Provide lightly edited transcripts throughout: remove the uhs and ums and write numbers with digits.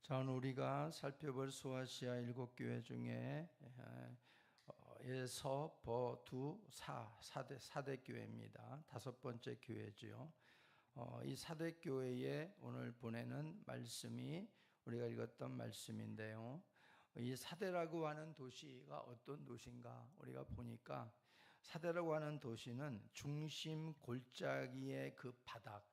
자, 오늘 우리가 살펴볼 소아시아 7교회 중에 에서, 버, 두, 사대 교회입니다. 5번째 교회지요. 이 사대 교회에 오늘 보내는 말씀이 우리가 읽었던 말씀인데요. 이 사대라고 하는 도시가 어떤 도시인가? 우리가 보니까 사대라고 하는 도시는 중심 골짜기의 그 바닥,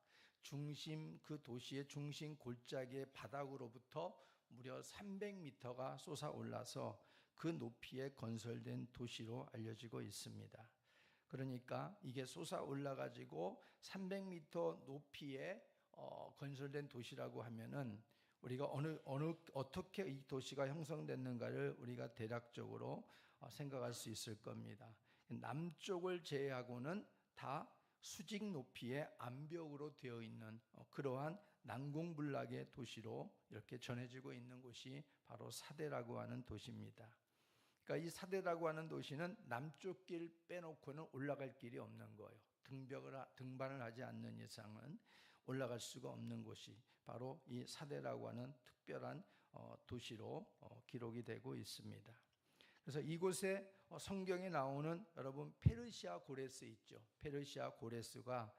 그 도시의 중심 골짜기의 바닥으로부터 무려 300m가 솟아올라서 그 높이에 건설된 도시로 알려지고 있습니다. 그러니까 이게 솟아올라가지고 300m 높이에 건설된 도시라고 하면은 우리가 어떻게 이 도시가 형성됐는가를 우리가 대략적으로 생각할 수 있을 겁니다. 남쪽을 제외하고는 다 수직 높이의 암벽으로 되어 있는 그러한 난공불락의 도시로 이렇게 전해지고 있는 곳이 바로 사대라고 하는 도시입니다. 그러니까 이 사대라고 하는 도시는 남쪽 길 빼놓고는 올라갈 길이 없는 거예요. 등반을 하지 않는 이상은 올라갈 수가 없는 곳이 바로 이 사대라고 하는 특별한 도시로 기록이 되고 있습니다. 그래서 이곳에 성경에 나오는 여러분 페르시아 고레스 있죠. 페르시아 고레스가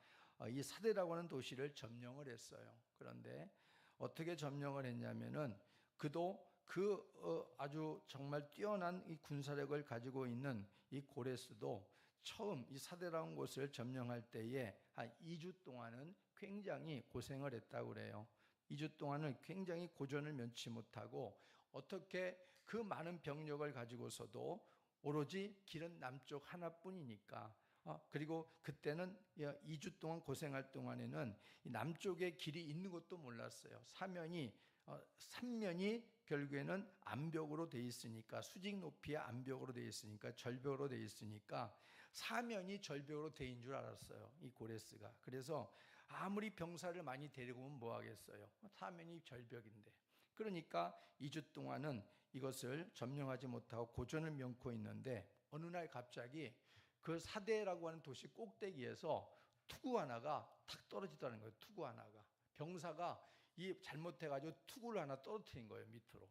이 사대라고 하는 도시를 점령을 했어요. 그런데 어떻게 점령을 했냐면은 그도 아주 정말 뛰어난 이 군사력을 가지고 있는 이 고레스도 처음 이 사대라는 곳을 점령할 때에 한 2주 동안은 굉장히 고생을 했다고 그래요. 2주 동안은 굉장히 고전을 면치 못하고 어떻게 그 많은 병력을 가지고서도 오로지 길은 남쪽 하나뿐이니까 그리고 그때는 2주 동안 고생할 동안에는 남쪽에 길이 있는 것도 몰랐어요. 삼면이 결국에는 암벽으로 돼 있으니까 수직 높이의 암벽으로 돼 있으니까 절벽으로 돼 있으니까 사면이 절벽으로 돼 있는 줄 알았어요. 이 고레스가. 그래서 아무리 병사를 많이 데리고 오면 뭐 하겠어요. 사면이 절벽인데. 그러니까 2주 동안은 이것을 점령하지 못하고 고전을 면코 있는데 어느 날 갑자기 그 사대라고 하는 도시 꼭대기에서 투구 하나가 탁 떨어지더라는 거예요. 투구 하나가. 병사가 잘못해가지고 투구를 하나 떨어뜨린 거예요. 밑으로.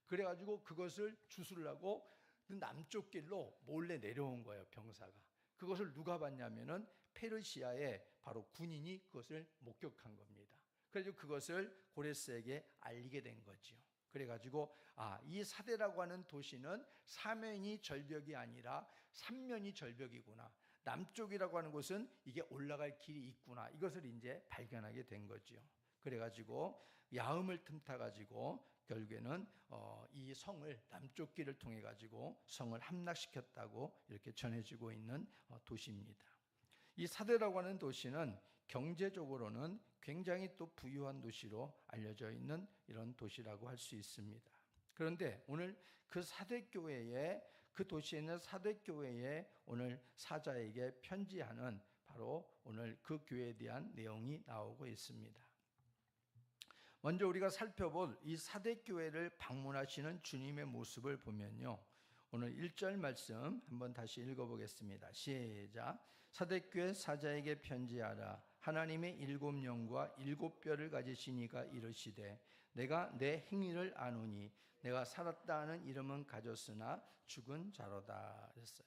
그래가지고 그것을 주술라고 남쪽 길로 몰래 내려온 거예요. 병사가. 그것을 누가 봤냐면은 페르시아의 바로 군인이 그것을 목격한 겁니다. 그래서 그것을 고레스에게 알리게 된 거죠. 그래가지고 이 사대라고 하는 도시는 사면이 절벽이 아니라 삼면이 절벽이구나. 남쪽이라고 하는 곳은 이게 올라갈 길이 있구나. 이것을 이제 발견하게 된 거죠. 그래가지고 야음을 틈타가지고 결국에는 이 성을 남쪽 길을 통해 가지고 성을 함락시켰다고 이렇게 전해지고 있는 도시입니다. 이 사대라고 하는 도시는 경제적으로는 굉장히 또 부유한 도시로 알려져 있는 이런 도시라고 할 수 있습니다. 그런데 오늘 그 사대교회에 그 도시에 있는 사대교회에 오늘 사자에게 편지하는 바로 오늘 그 교회에 대한 내용이 나오고 있습니다. 먼저 우리가 살펴볼 이 사대교회를 방문하시는 주님의 모습을 보면요. 오늘 1절 말씀 한번 다시 읽어보겠습니다. 시작. 사대교회 사자에게 편지하라. 하나님의 7영과 7뼈를 가지신 이가 이르시되 내가 내 행위를 아노니 내가 살았다 하는 이름은 가졌으나 죽은 자로다 그랬어요.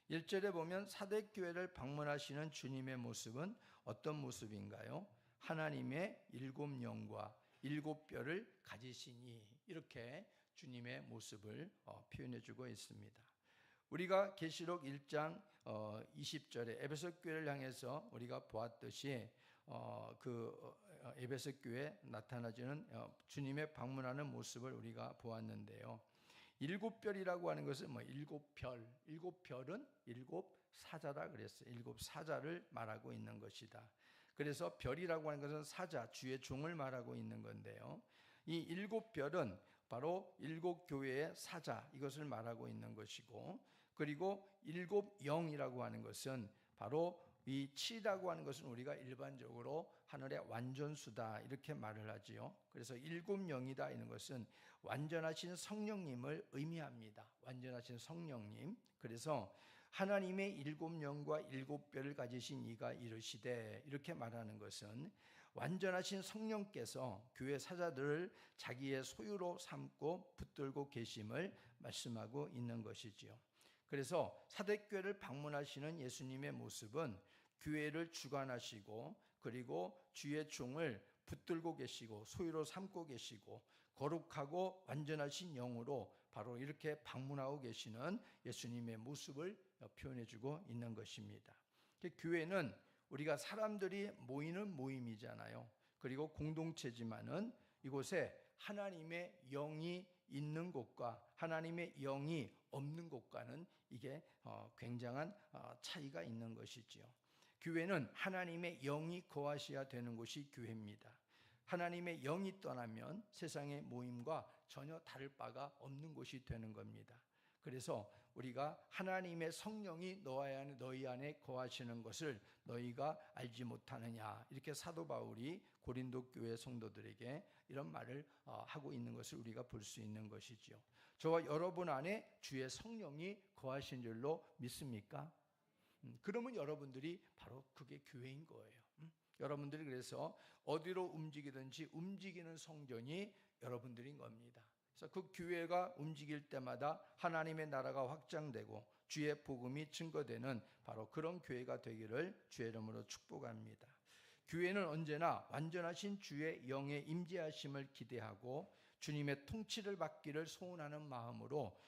1절에 보면 사대교회를 방문하시는 주님의 모습은 어떤 모습인가요? 하나님의 7영과 7뼈를 가지시니 이렇게 주님의 모습을 표현해 주고 있습니다. 우리가 계시록 1장 20절에 에베소 교회를 향해서 우리가 보았듯이 그 에베소 교회에 나타나지는 주님의 방문하는 모습을 우리가 보았는데요. 7별이라고 하는 것은 7별, 7별은 7사자라 그랬어요. 7사자를 말하고 있는 것이다. 그래서 별이라고 하는 것은 사자, 주의 종을 말하고 있는 건데요. 이 7별은 바로 7교회의 사자, 이것을 말하고 있는 것이고, 그리고 7영이라고 하는 것은 바로 이 7이라고 하는 것은 우리가 일반적으로 하늘의 완전수다 이렇게 말을 하지요. 그래서 7영이다 이런 것은 완전하신 성령님을 의미합니다. 완전하신 성령님. 그래서 하나님의 7영과 7뼈를 가지신 이가 이르시되 이렇게 말하는 것은 완전하신 성령께서 교회 사자들을 자기의 소유로 삼고 붙들고 계심을 말씀하고 있는 것이지요. 그래서 사대교회를 방문하시는 예수님의 모습은 교회를 주관하시고 그리고 주의 종을 붙들고 계시고 소유로 삼고 계시고 거룩하고 완전하신 영으로 바로 이렇게 방문하고 계시는 예수님의 모습을 표현해주고 있는 것입니다. 교회는 우리가 사람들이 모이는 모임이잖아요. 그리고 공동체지만은 이곳에 하나님의 영이 있는 곳과 하나님의 영이 없는 곳과는 이게 굉장한 차이가 있는 것이지요. 교회는 하나님의 영이 거하셔야 되는 곳이 교회입니다. 하나님의 영이 떠나면 세상의 모임과 전혀 다를 바가 없는 곳이 되는 겁니다. 그래서 우리가 하나님의 성령이 너희 안에 거하시는 것을 너희가 알지 못하느냐, 이렇게 사도 바울이 고린도 교회 성도들에게 이런 말을 하고 있는 것을 우리가 볼 수 있는 것이지요. 저와 여러분 안에 주의 성령이 거하신 줄로 믿습니까? 그러면 여러분들이 바로 그게 교회인 거예요. 여러분들이 그래서 어디로 움직이든지 움직이는 성전이 여러분들인 겁니다. 그래서 그 교회가 움직일 때마다 하나님의 나라가 확장되고 주의 복음이 증거되는 바로 그런 교회가 되기를 주의 이름으로 축복합니다. 교회는 언제나 완전하신 주의 영의 임재하심을 기대하고 주님의 통치를 받기를 소원하는 마음으로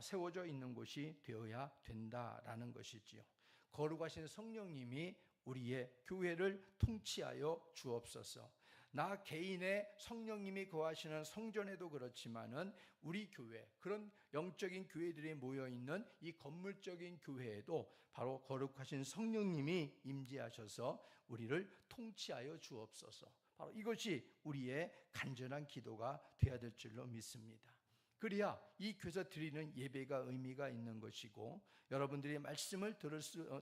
세워져 있는 곳이 되어야 된다라는 것이지요. 거룩하신 성령님이 우리의 교회를 통치하여 주옵소서. 나 개인의 성령님이 거하시는 성전에도 그렇지만은 우리 교회, 그런 영적인 교회들이 모여있는 이 건물적인 교회에도 바로 거룩하신 성령님이 임재하셔서 우리를 통치하여 주옵소서. 바로 이것이 우리의 간절한 기도가 되어야 될 줄로 믿습니다. 그래야 이 교회에서 드리는 예배가 의미가 있는 것이고 여러분들이 말씀을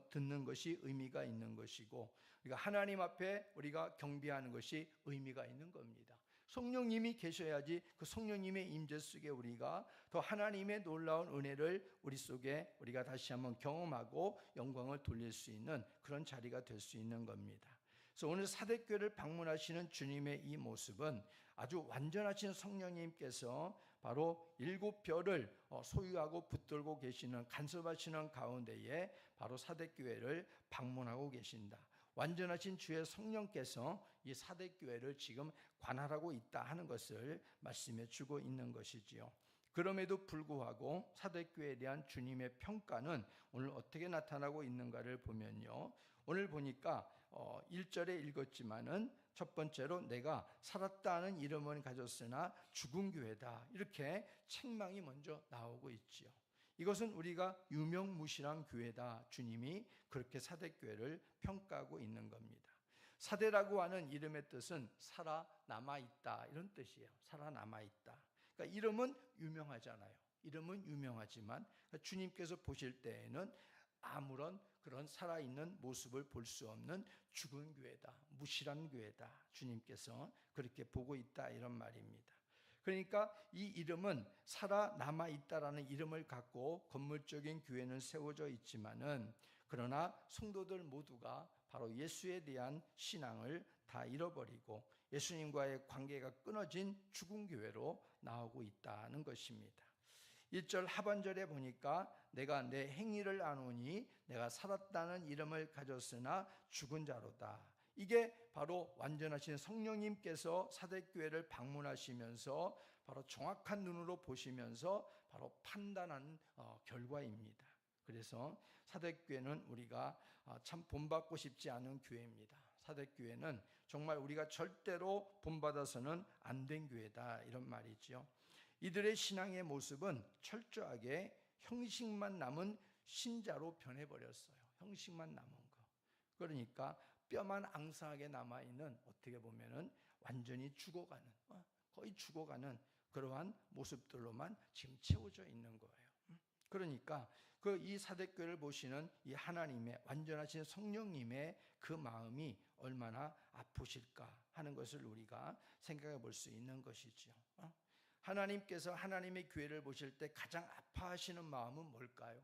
듣는 것이 의미가 있는 것이고 우리가 하나님 앞에 우리가 경배하는 것이 의미가 있는 겁니다. 성령님이 계셔야지 그 성령님의 임재 속에 우리가 더 하나님의 놀라운 은혜를 우리 속에 우리가 다시 한번 경험하고 영광을 돌릴 수 있는 그런 자리가 될 수 있는 겁니다. 그래서 오늘 사대교회를 방문하시는 주님의 이 모습은 아주 완전하신 성령님께서 바로 7별을 소유하고 붙들고 계시는 간섭하시는 가운데에 바로 사대교회를 방문하고 계신다. 완전하신 주의 성령께서 이 사대교회를 지금 관할하고 있다 하는 것을 말씀해 주고 있는 것이지요. 그럼에도 불구하고 사대교회에 대한 주님의 평가는 오늘 어떻게 나타나고 있는가를 보면요. 오늘 보니까 1절에 읽었지만은 첫 번째로 내가 살았다는 이름은 가졌으나 죽은 교회다. 이렇게 책망이 먼저 나오고 있지요. 이것은 우리가 유명무실한 교회다. 주님이 그렇게 사대교회를 평가하고 있는 겁니다. 사대라고 하는 이름의 뜻은 살아남아있다 이런 뜻이에요. 살아남아있다. 그러니까 이름은 유명하잖아요. 이름은 유명하지만 주님께서 보실 때에는 아무런 그런 살아있는 모습을 볼 수 없는 죽은 교회다. 무실한 교회다. 주님께서 그렇게 보고 있다 이런 말입니다. 그러니까 이 이름은 살아남아있다라는 이름을 갖고 건물적인 교회는 세워져 있지만은 그러나 성도들 모두가 바로 예수에 대한 신앙을 다 잃어버리고 예수님과의 관계가 끊어진 죽은 교회로 나오고 있다는 것입니다. 1절 하반절에 보니까 내가 내 행위를 아노니 내가 살았다는 이름을 가졌으나 죽은 자로다. 이게 바로 완전하신 성령님께서 사대교회를 방문하시면서 바로 정확한 눈으로 보시면서 바로 판단한 결과입니다. 그래서 사대교회는 우리가 참 본받고 싶지 않은 교회입니다. 사대교회는 정말 우리가 절대로 본받아서는 안 된 교회다 이런 말이죠. 이들의 신앙의 모습은 철저하게 형식만 남은 신자로 변해버렸어요. 형식만 남은 거. 그러니까 뼈만 앙상하게 남아있는 어떻게 보면은 완전히 죽어가는 거의 죽어가는 그러한 모습들로만 지금 채워져 있는 거예요. 그러니까 이 사대교회를 보시는 이 하나님의 완전하신 성령님의 그 마음이 얼마나 아프실까 하는 것을 우리가 생각해 볼 수 있는 것이죠. 하나님께서 하나님의 교회를 보실 때 가장 아파하시는 마음은 뭘까요?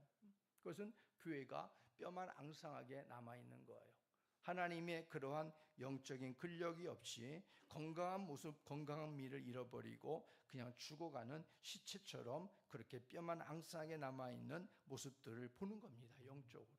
그것은 교회가 뼈만 앙상하게 남아있는 거예요. 하나님의 그러한 영적인 근력이 없이 건강한 모습, 건강한 미를 잃어버리고 그냥 죽어가는 시체처럼 그렇게 뼈만 앙상하게 남아있는 모습들을 보는 겁니다. 영적으로.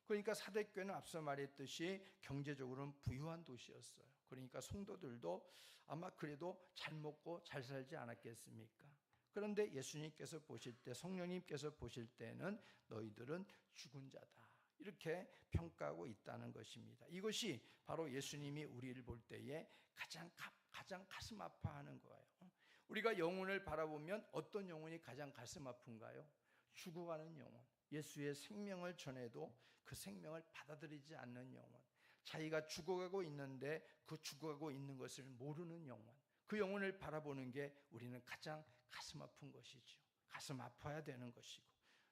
그러니까 사대교회는 앞서 말했듯이 경제적으로는 부유한 도시였어요. 그러니까 성도들도 아마 그래도 잘 먹고 잘 살지 않았겠습니까? 그런데 예수님께서 보실 때, 성령님께서 보실 때는 너희들은 죽은 자다, 이렇게 평가하고 있다는 것입니다. 이것이 바로 예수님이 우리를 볼 때에 가장 가슴 아파하는 거예요. 우리가 영혼을 바라보면 어떤 영혼이 가장 가슴 아픈가요? 죽어가는 영혼, 예수의 생명을 전해도 그 생명을 받아들이지 않는 영혼, 자기가 죽어가고 있는데 그 죽어가고 있는 것을 모르는 영혼, 그 영혼을 바라보는 게 우리는 가장 가슴 아픈 것이죠. 가슴 아파야 되는 것이고,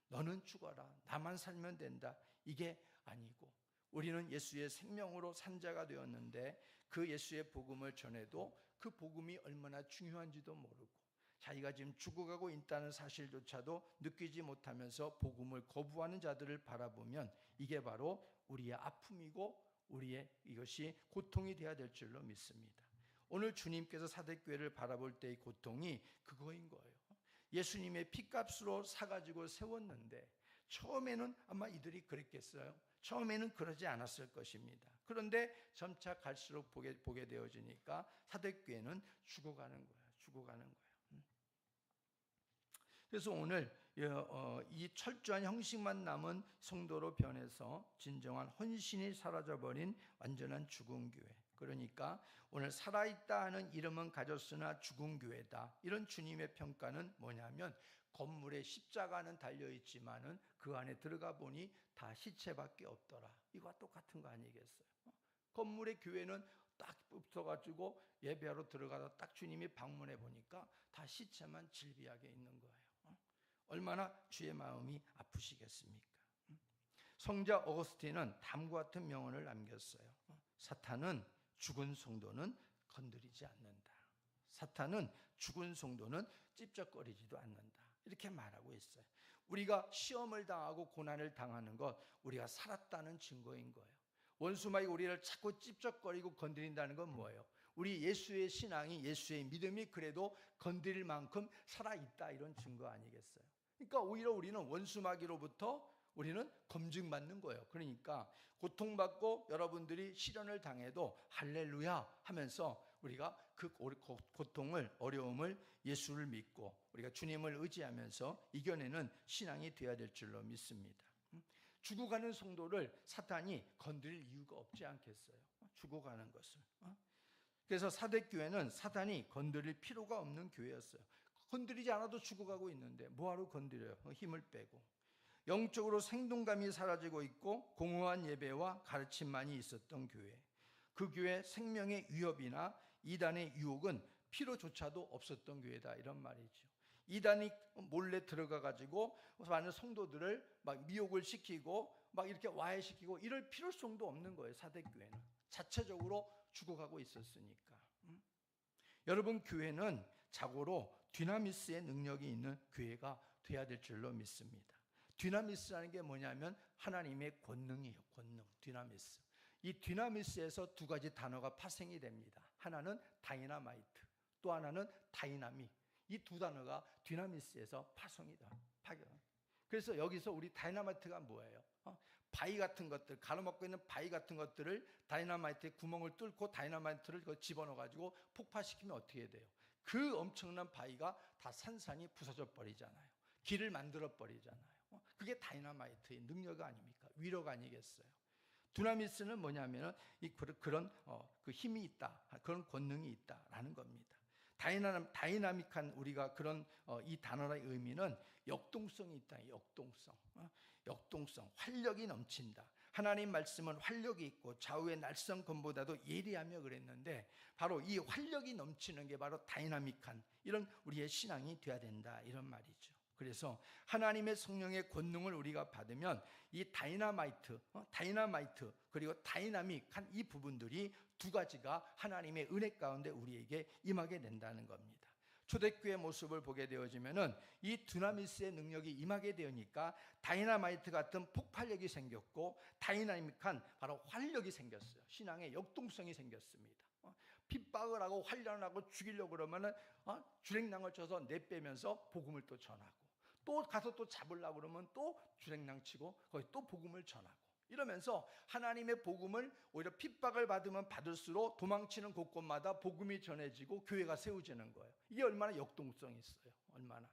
너는 죽어라, 나만 살면 된다, 이게 아니고, 우리는 예수의 생명으로 산 자가 되었는데 그 예수의 복음을 전해도 그 복음이 얼마나 중요한지도 모르고, 자기가 지금 죽어가고 있다는 사실조차도 느끼지 못하면서 복음을 거부하는 자들을 바라보면 이게 바로 우리의 아픔이고 우리의 이것이 고통이 되어야 될 줄로 믿습니다. 오늘 주님께서 사대교회를 바라볼 때의 고통이 그거인 거예요. 예수님의 피값으로 사가지고 세웠는데 처음에는 아마 이들이 그랬겠어요? 처음에는 그러지 않았을 것입니다. 그런데 점차 갈수록 보게 되어지니까 사대교회는 죽어가는 거예요. 죽어가는 거예요. 그래서 오늘 이 철저한 형식만 남은 성도로 변해서 진정한 헌신이 사라져버린 완전한 죽은 교회, 그러니까 오늘 살아있다 하는 이름은 가졌으나 죽은 교회다, 이런 주님의 평가는 뭐냐면 건물에 십자가는 달려있지만은 그 안에 들어가 보니 다 시체밖에 없더라, 이거와 똑같은 거 아니겠어요? 건물의 교회는 딱 붙어가지고 예배하러 들어가다 딱 주님이 방문해 보니까 다 시체만 질비하게 있는 거예요. 얼마나 주의 마음이 아프시겠습니까? 성자 어거스틴은 다음과 같은 명언을 남겼어요. 사탄은 죽은 성도는 건드리지 않는다. 사탄은 죽은 성도는 찝쩍거리지도 않는다, 이렇게 말하고 있어요. 우리가 시험을 당하고 고난을 당하는 것, 우리가 살았다는 증거인 거예요. 원수마귀 우리를 자꾸 찝쩍거리고 건드린다는 건 뭐예요? 우리 예수의 신앙이, 예수의 믿음이 그래도 건드릴 만큼 살아있다, 이런 증거 아니겠어요? 그러니까 오히려 우리는 원수마귀로부터 우리는 검증받는 거예요. 그러니까 고통받고 여러분들이 시련을 당해도 할렐루야 하면서 우리가 그 고통을, 어려움을 예수를 믿고 우리가 주님을 의지하면서 이겨내는 신앙이 되어야 될 줄로 믿습니다. 죽어가는 성도를 사탄이 건드릴 이유가 없지 않겠어요? 죽어가는 것을. 그래서 사대교회는 사탄이 건드릴 필요가 없는 교회였어요. 건드리지 않아도 죽어가고 있는데 뭐하러 건드려요? 힘을 빼고. 영적으로 생동감이 사라지고 있고 공허한 예배와 가르침만이 있었던 교회, 그 교회 생명의 위협이나 이단의 유혹은 필요조차도 없었던 교회다, 이런 말이죠. 이단이 몰래 들어가가지고 많은 성도들을 막 미혹을 시키고 막 이렇게 와해시키고 이럴 필요성도 없는 거예요. 사대교회는 자체적으로 죽어가고 있었으니까. 여러분, 교회는 자고로 디나미스의 능력이 있는 교회가 돼야 될 줄로 믿습니다. 디나미스라는 게 뭐냐면 하나님의 권능이에요. 권능, 디나미스. 이 디나미스에서 두 가지 단어가 파생이 됩니다. 하나는 다이나마이트, 또 하나는 다이나믹. 이 두 단어가 디나미스에서 파견. 그래서 여기서 우리 다이나마이트가 뭐예요? 바위 같은 것들, 가로막고 있는 바위 같은 것들을 다이나마이트에 구멍을 뚫고 다이나마이트를 집어넣어가지고 폭파시키면 어떻게 돼요? 그 엄청난 바위가 다 산산이 부서져 버리잖아요. 길을 만들어 버리잖아요. 그게 다이나마이트의 능력 아닙니까? 위력 아니겠어요? 두나미스는 뭐냐면 그런 그 힘이 있다, 그런 권능이 있다라는 겁니다. 다이나믹한 우리가 그런 이 단어의 의미는 역동성이 있다. 역동성, 활력이 넘친다. 하나님 말씀은 활력이 있고 좌우의 날선 검보다도 예리하며 그랬는데 바로 이 활력이 넘치는 게 바로 다이나믹한 이런 우리의 신앙이 되어야 된다, 이런 말이죠. 그래서 하나님의 성령의 권능을 우리가 받으면 이 다이나마이트 그리고 다이나믹한 이 부분들이 두 가지가 하나님의 은혜 가운데 우리에게 임하게 된다는 겁니다. 초대교회 모습을 보게 되어지면은 이 두나미스의 능력이 임하게 되니까 다이나마이트 같은 폭발력이 생겼고 다이나믹한 바로 활력이 생겼어요. 신앙의 역동성이 생겼습니다. 핍박을 하고 환란을 하고 죽이려고 그러면은 주랭랑을 쳐서 내빼면서 복음을 또 전하고, 또 가서 또 잡으려고 그러면 또 주랭랑 치고 거기 또 복음을 전하고, 이러면서 하나님의 복음을 오히려 핍박을 받으면 받을수록 도망치는 곳곳마다 복음이 전해지고 교회가 세워지는 거예요. 이게 얼마나 역동성이 있어요. 얼마나.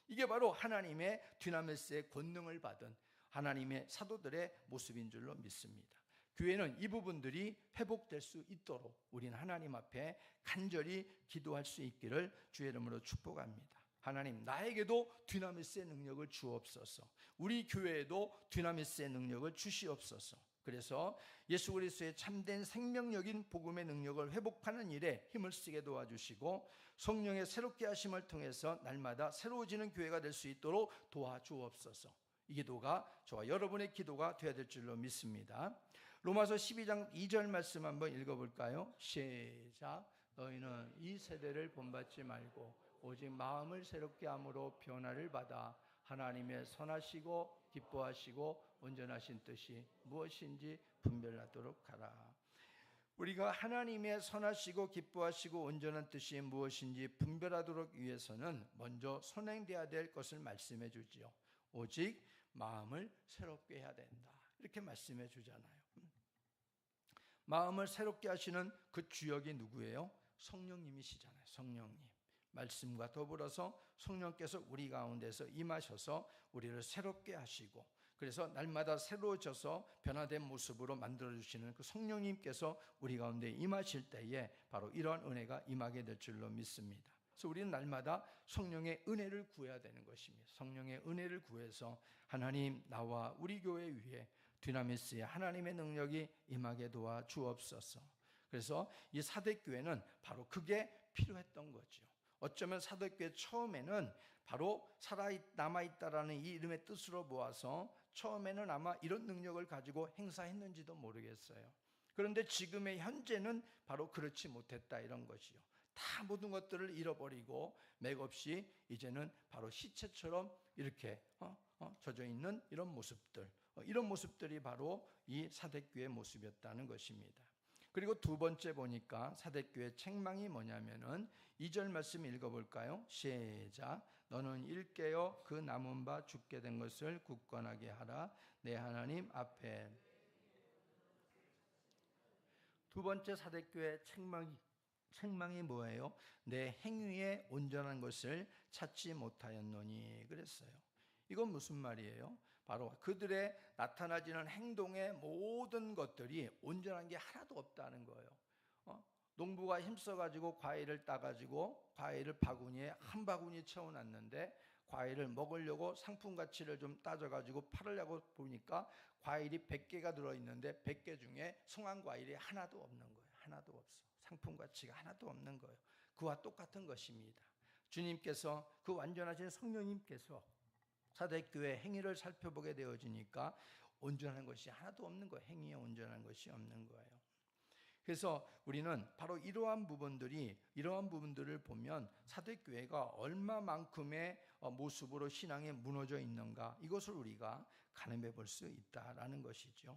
이게 바로 하나님의 dynamis의 권능을 받은 하나님의 사도들의 모습인 줄로 믿습니다. 교회는 이 부분들이 회복될 수 있도록 우리는 하나님 앞에 간절히 기도할 수 있기를 주의 이름으로 축복합니다. 하나님, 나에게도 dynamis의 능력을 주옵소서. 우리 교회에도 dynamis의 능력을 주시옵소서. 그래서 예수 그리스도의 참된 생명력인 복음의 능력을 회복하는 일에 힘을 쓰게 도와주시고, 성령의 새롭게 하심을 통해서 날마다 새로워지는 교회가 될 수 있도록 도와주옵소서. 이 기도가 저와 여러분의 기도가 되어야 될 줄로 믿습니다. 로마서 12장 2절 말씀 한번 읽어볼까요? 시작. 너희는 이 세대를 본받지 말고 오직 마음을 새롭게 함으로 변화를 받아 하나님의 선하시고 기뻐하시고 온전하신 뜻이 무엇인지 분별하도록 하라. 우리가 하나님의 선하시고 기뻐하시고 온전한 뜻이 무엇인지 분별하도록 위해서는 먼저 선행돼야 될 것을 말씀해 주지요. 오직 마음을 새롭게 해야 된다, 이렇게 말씀해 주잖아요. 마음을 새롭게 하시는 그 주역이 누구예요? 성령님이시잖아요. 성령님. 말씀과 더불어서 성령께서 우리 가운데서 임하셔서 우리를 새롭게 하시고, 그래서 날마다 새로워져서 변화된 모습으로 만들어주시는 그 성령님께서 우리 가운데 임하실 때에 바로 이러한 은혜가 임하게 될 줄로 믿습니다. 그래서 우리는 날마다 성령의 은혜를 구해야 되는 것입니다. 성령의 은혜를 구해서 하나님, 나와 우리 교회 위에 dynamis의 하나님의 능력이 임하게 도와 주옵소서. 그래서 이 사대교회는 바로 그게 필요했던 거죠. 어쩌면 사도교회 처음에는 바로 남아있다라는 이 이름의 뜻으로 모아서 처음에는 아마 이런 능력을 가지고 행사했는지도 모르겠어요. 그런데 지금의 현재는 바로 그렇지 못했다, 이런 것이요. 다 모든 것들을 잃어버리고 맥없이 이제는 바로 시체처럼 이렇게 젖어 있는 이런 모습들, 이런 모습들이 바로 이 사대교회의 모습이었다는 것입니다. 그리고 두 번째 보니까 사대교회 책망이 뭐냐면은 2절 말씀 읽어볼까요? 시작. 너는 일깨어 그 남은 바 죽게 된 것을 굳건하게 하라. 내 하나님 앞에. 두 번째 사대교회 책망이 뭐예요? 내 행위에 온전한 것을 찾지 못하였노니 그랬어요. 이건 무슨 말이에요? 바로 그들의 나타나지는 행동의 모든 것들이 온전한 게 하나도 없다는 거예요. 농부가 힘써가지고 과일을 따가지고 과일을 바구니에 한 바구니 채워놨는데 과일을 먹으려고 상품 가치를 좀 따져가지고 팔으려고 보니까 과일이 100개가 들어있는데 100개 중에 성한 과일이 하나도 없는 거예요. 하나도 없어. 상품 가치가 하나도 없는 거예요. 그와 똑같은 것입니다. 주님께서, 그 완전하신 성령님께서 사대교회 행위를 살펴보게 되어지니까 온전한 것이 하나도 없는 거예요. 행위에 온전한 것이 없는 거예요. 그래서 우리는 바로 이러한 부분들을 보면 사대교회가 얼마만큼의 모습으로 신앙에 무너져 있는가, 이것을 우리가 가늠해 볼 수 있다라는 것이죠.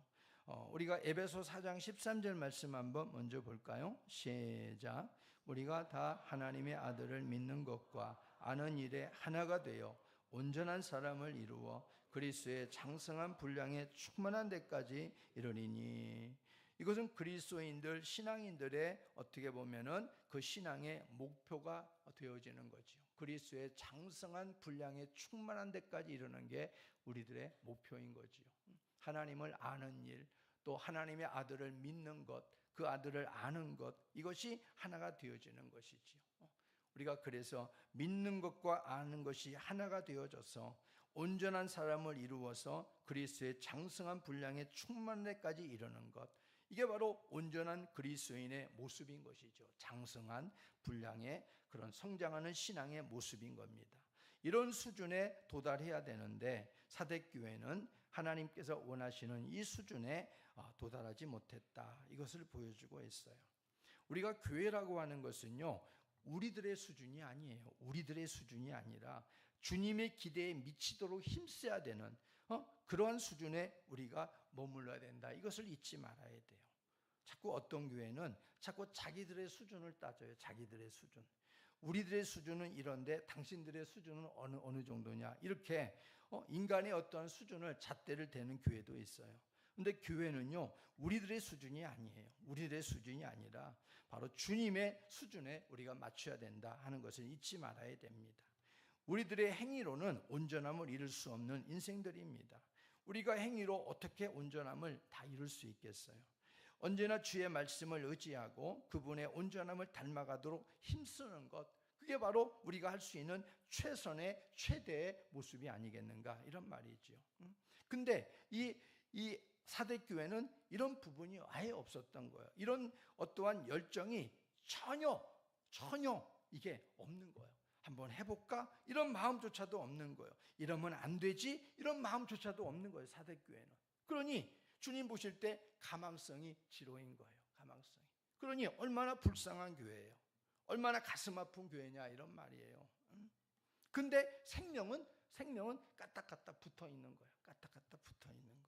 우리가 에베소 4장 13절 말씀 한번 먼저 볼까요? 시작. 우리가 다 하나님의 아들을 믿는 것과 아는 일에 하나가 되어 온전한 사람을 이루어 그리스도의 장성한 분량에 충만한 데까지 이르리니. 이것은 그리스도인들, 신앙인들의 어떻게 보면은 그 신앙의 목표가 되어지는 거죠. 그리스도의 장성한 분량에 충만한 데까지 이르는 게 우리들의 목표인 거지요. 하나님을 아는 일, 또 하나님의 아들을 믿는 것, 그 아들을 아는 것, 이것이 하나가 되어지는 것이지요. 우리가 그래서 믿는 것과 아는 것이 하나가 되어져서 온전한 사람을 이루어서 그리스도의 장성한 분량에 충만한 데까지 이르는 것, 이게 바로 온전한 그리스도인의 모습인 것이죠. 장성한 분량의 그런 성장하는 신앙의 모습인 겁니다. 이런 수준에 도달해야 되는데 사대교회는 하나님께서 원하시는 이 수준에 도달하지 못했다, 이것을 보여주고 있어요. 우리가 교회라고 하는 것은요, 우리들의 수준이 아니에요. 우리들의 수준이 아니라 주님의 기대에 미치도록 힘써야 되는 그러한 수준에 우리가 머물러야 된다. 이것을 잊지 말아야 돼요. 자꾸 어떤 교회는 자꾸 자기들의 수준을 따져요. 자기들의 수준. 우리들의 수준은 이런데 당신들의 수준은 어느 정도냐. 이렇게 인간의 어떠한 수준을 잣대를 대는 교회도 있어요. 근데 교회는요, 우리들의 수준이 아니에요. 우리들의 수준이 아니라 바로 주님의 수준에 우리가 맞춰야 된다 하는 것을 잊지 말아야 됩니다. 우리들의 행위로는 온전함을 이룰 수 없는 인생들입니다. 우리가 행위로 어떻게 온전함을 다 이룰 수 있겠어요? 언제나 주의 말씀을 의지하고 그분의 온전함을 닮아가도록 힘쓰는 것, 그게 바로 우리가 할 수 있는 최선의 최대의 모습이 아니겠는가, 이런 말이죠. 근데 이 사대교회는 이런 부분이 아예 없었던 거예요. 이런 어떠한 열정이 전혀 이게 없는 거예요. 한번 해볼까? 이런 마음조차도 없는 거예요. 이러면 안 되지? 이런 마음조차도 없는 거예요. 사대교회는. 그러니 주님 보실 때 가망성이 지로인 거예요. 가망성이. 그러니 얼마나 불쌍한 교회예요. 얼마나 가슴 아픈 교회냐, 이런 말이에요. 근데 생명은 까딱까딱 붙어 있는 거예요. 까딱까딱 붙어 있는 거예요.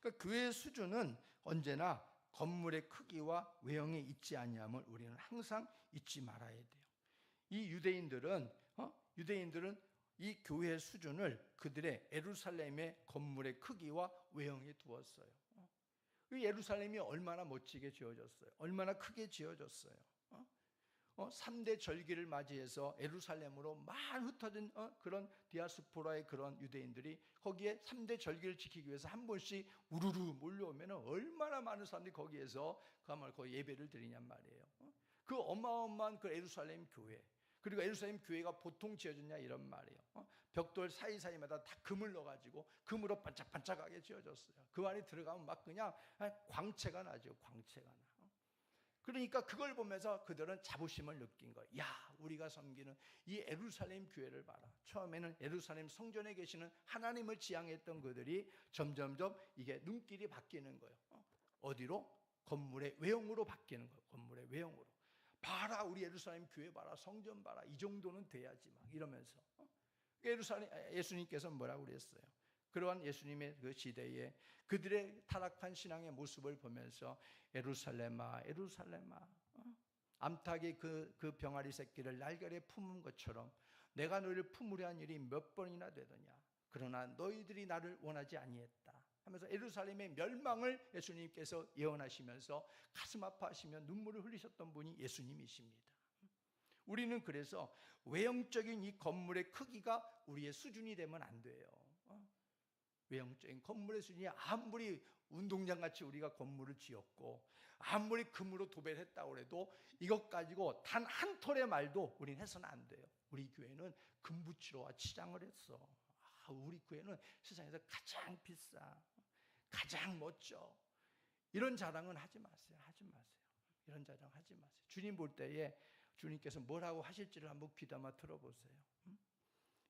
그러니까 교회의 수준은 언제나 건물의 크기와 외형에 있지 아니함을 우리는 항상 잊지 말아야 돼요. 이 유대인들은 이 교회의 수준을 그들의 예루살렘의 건물의 크기와 외형에 두었어요. 이 예루살렘이 얼마나 멋지게 지어졌어요. 얼마나 크게 지어졌어요. 3대 절기를 맞이해서 예루살렘으로 많이 흩어진 그런 디아스포라의 그런 유대인들이 거기에 3대 절기를 지키기 위해서 한 번씩 우르르 몰려오면 얼마나 많은 사람들이 거기에서 거기 예배를 드리냔 말이에요. 그 어마어마한 그 예루살렘 교회, 그리고 예루살렘 교회가 보통 지어졌냐, 이런 말이에요. 벽돌 사이사이마다 다 금을 넣어가지고 금으로 반짝반짝하게 지어졌어요. 그 안에 들어가면 막 그냥 광채가 나죠. 광채가 나. 그러니까 그걸 보면서 그들은 자부심을 느낀 거예요. 야, 우리가 섬기는 이 예루살렘 교회를 봐라. 처음에는 예루살렘 성전에 계시는 하나님을 지향했던 그들이 점점점 이게 눈길이 바뀌는 거예요. 어디로? 건물의 외형으로 바뀌는 거예요. 건물의 외형으로. 봐라, 우리 예루살렘 교회 봐라, 성전 봐라, 이 정도는 돼야지, 막 이러면서. 예수님께서 뭐라고 그랬어요? 그러한 예수님의 그 시대에 그들의 타락한 신앙의 모습을 보면서 예루살렘아, 예루살렘아, 암탉이 그 병아리 새끼를 날개에 품은 것처럼 내가 너희를 품으려 한 일이 몇 번이나 되더냐. 그러나 너희들이 나를 원하지 아니했다 하면서 예루살렘의 멸망을 예수님께서 예언하시면서 가슴 아파하시며 눈물을 흘리셨던 분이 예수님이십니다. 우리는 그래서 외형적인 이 건물의 크기가 우리의 수준이 되면 안 돼요. 외형적인 건물의 수준이 아무리 운동장같이 우리가 건물을 지었고 아무리 금으로 도배를 했다고 해도 이것 가지고 단 한 톨의 말도 우리는 해서는 안 돼요. 우리 교회는 금붙이로와 치장을 했어. 우리 교회는 세상에서 가장 비싸, 가장 멋져. 이런 자랑은 하지 마세요. 하지 마세요. 이런 자랑 하지 마세요. 주님 볼 때에 주님께서 뭐라고 하실지를 한번 귀담아 들어보세요.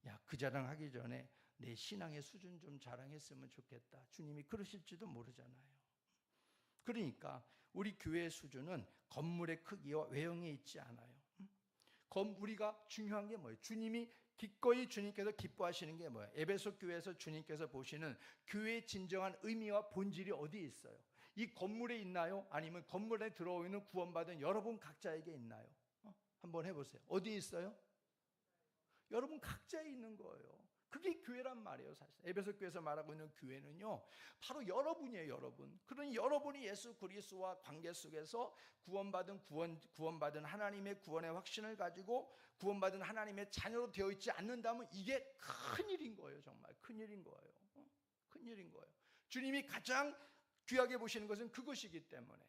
야, 그 자랑하기 전에 내 신앙의 수준 좀 자랑했으면 좋겠다. 주님이 그러실지도 모르잖아요. 그러니까 우리 교회의 수준은 건물의 크기와 외형에 있지 않아요. 우리가 중요한 게 뭐예요? 주님이 기꺼이 주님께서 기뻐하시는 게 뭐예요? 에베소 교회에서 주님께서 보시는 교회의 진정한 의미와 본질이 어디에 있어요? 이 건물에 있나요? 아니면 건물에 들어오는 구원받은 여러분 각자에게 있나요? 한번 해보세요. 어디에 있어요? 여러분 각자에 있는 거예요. 그게 교회란 말이에요. 사실 에베소 교회에서 말하고 있는 교회는요, 바로 여러분이에요. 여러분. 그러니 여러분이 예수 그리스도와 관계 속에서 구원받은 하나님의 구원의 확신을 가지고 구원받은 하나님의 자녀로 되어 있지 않는다면 이게 큰일인 거예요. 정말 큰일인 거예요. 큰일인 거예요. 주님이 가장 귀하게 보시는 것은 그것이기 때문에.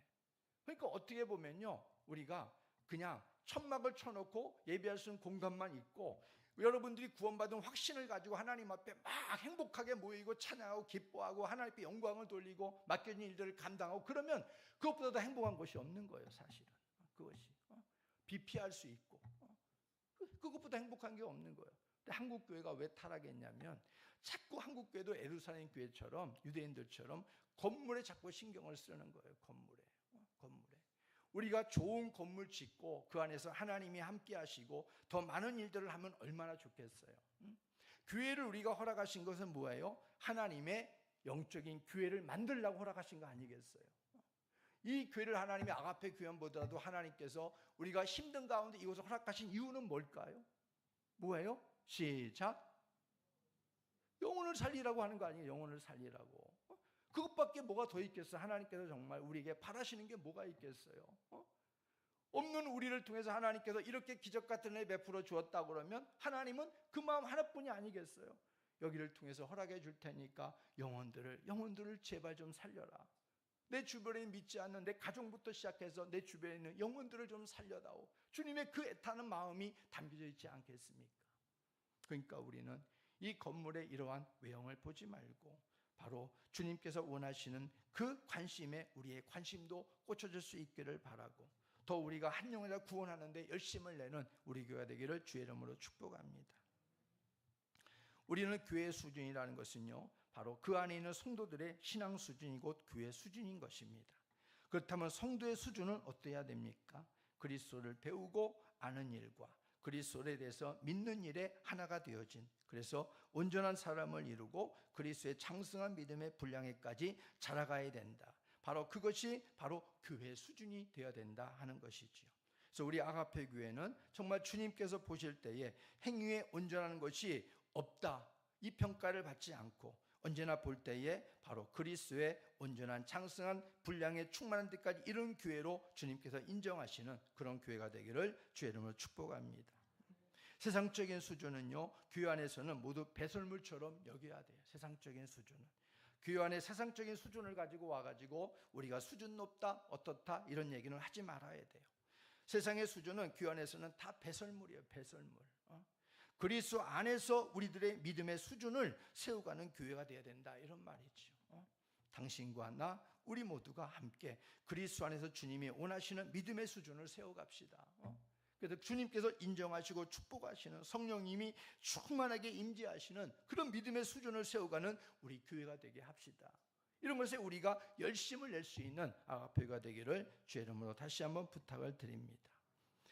그러니까 어떻게 보면요, 우리가 그냥 천막을 쳐놓고 예배할 수 있는 공간만 있고 여러분들이 구원받은 확신을 가지고 하나님 앞에 막 행복하게 모이고 찬양하고 기뻐하고 하나님 앞에 영광을 돌리고 맡겨진 일들을 감당하고 그러면 그것보다 더 행복한 것이 없는 거예요. 사실은 그것이 비피할 수 있고 그것보다 행복한 게 없는 거예요. 근데 한국 교회가 왜 타락했냐면 자꾸 한국 교회도 예루살렘 교회처럼 유대인들처럼 건물에 자꾸 신경을 쓰는 거예요. 건물에. 우리가 좋은 건물 짓고 그 안에서 하나님이 함께 하시고 더 많은 일들을 하면 얼마나 좋겠어요. 교회를 우리가 허락하신 것은 뭐예요? 하나님의 영적인 교회를 만들려고 허락하신 거 아니겠어요? 이 교회를 하나님의 아가페 교회보다도 하나님께서 우리가 힘든 가운데 이것을 허락하신 이유는 뭘까요? 뭐예요? 시작. 영혼을 살리라고 하는 거 아니에요? 영혼을 살리라고. 그것밖에 뭐가 더 있겠어요? 하나님께서 정말 우리에게 바라시는 게 뭐가 있겠어요? 없는 우리를 통해서 하나님께서 이렇게 기적 같은 일 베풀어 주었다 그러면 하나님은 그 마음 하나뿐이 아니겠어요? 여기를 통해서 허락해 줄 테니까 영혼들을 제발 좀 살려라. 내 주변에 믿지 않는 내 가정부터 시작해서 내 주변에 있는 영혼들을 좀 살려다오. 주님의 그 애타는 마음이 담겨져 있지 않겠습니까? 그러니까 우리는 이 건물의 이러한 외형을 보지 말고 바로 주님께서 원하시는 그 관심에 우리의 관심도 꽂혀질 수 있기를 바라고, 더 우리가 한 영혼을 구원하는 데 열심을 내는 우리 교회가 되기를 주의 이름으로 축복합니다. 우리는 교회의 수준이라는 것은요, 바로 그 안에 있는 성도들의 신앙 수준이 곧 교회 수준인 것입니다. 그렇다면 성도의 수준은 어때야 됩니까? 그리스도를 배우고 아는 일과 그리스도에 대해서 믿는 일에 하나가 되어진, 그래서 온전한 사람을 이루고 그리스도의 장성한 믿음의 분량에까지 자라가야 된다. 바로 그것이 바로 교회 수준이 되어야 된다 하는 것이지요. 그래서 우리 아가페 교회는 정말 주님께서 보실 때에 행위에 온전한 것이 없다, 이 평가를 받지 않고 언제나 볼 때에 바로 그리스도의 온전한 장성한 분량에 충만한 데까지 이른 교회로 주님께서 인정하시는 그런 교회가 되기를 주의 이름으로 축복합니다. 세상적인 수준은요, 교회 안에서는 모두 배설물처럼 여겨야 돼요. 세상적인 수준은 교회 안에 세상적인 수준을 가지고 와가지고 우리가 수준 높다 어떻다 이런 얘기는 하지 말아야 돼요. 세상의 수준은 교회 안에서는 다 배설물이에요. 배설물. 그리스도 안에서 우리들의 믿음의 수준을 세워가는 교회가 되어야 된다, 이런 말이죠. 당신과 나 우리 모두가 함께 그리스도 안에서 주님이 원하시는 믿음의 수준을 세워갑시다. 그래서 주님께서 인정하시고 축복하시는, 성령님이 충만하게 임재하시는 그런 믿음의 수준을 세워가는 우리 교회가 되게 합시다. 이런 것에 우리가 열심을 낼 수 있는 아가페가 되기를 주의 이름으로 다시 한번 부탁을 드립니다.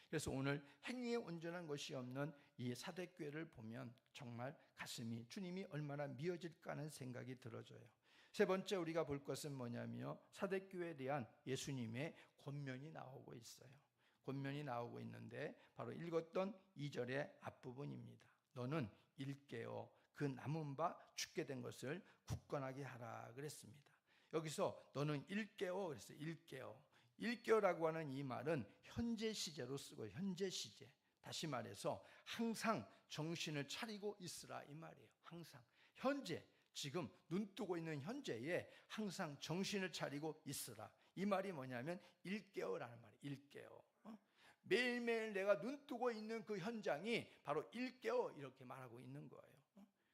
그래서 오늘 행위에 온전한 것이 없는 이 사대교회를 보면 정말 가슴이 주님이 얼마나 미어질까 하는 생각이 들어져요. 세 번째 우리가 볼 것은 뭐냐면 사대교회에 대한 예수님의 권면이 나오고 있어요. 권면이 나오고 있는데 바로 읽었던 2절의 앞부분입니다. 너는 일깨어 그 남은 바 죽게 된 것을 굳건하게 하라 그랬습니다. 여기서 너는 일깨어 그랬어요. 일깨어라고 하는 이 말은 현재 시제로 쓰고, 현재 시제, 다시 말해서 항상 정신을 차리고 있으라 이 말이에요. 항상 현재, 지금 눈 뜨고 있는 현재에 항상 정신을 차리고 있으라. 이 말이 뭐냐면 일깨어라는 말이에요. 일깨어. 매일매일 내가 눈 뜨고 있는 그 현장이 바로 일깨어 이렇게 말하고 있는 거예요.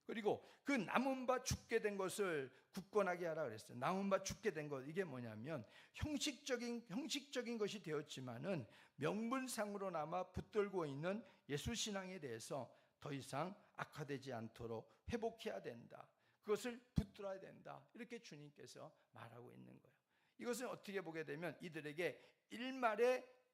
그리고 그 남은 바 죽게 된 것을 굳건하게 하라 그랬어요. 남은 바 죽게 된 것, 이게 뭐냐면 형식적인 것이 되었지만은 명분상으로나마 붙들고 있는 예수 신앙에 대해서 더 이상 악화되지 않도록 회복해야 된다. 그것을 붙들어야 된다. 이렇게 주님께서 말하고 있는 거예요. 이것은 어떻게 보게 되면 이들에게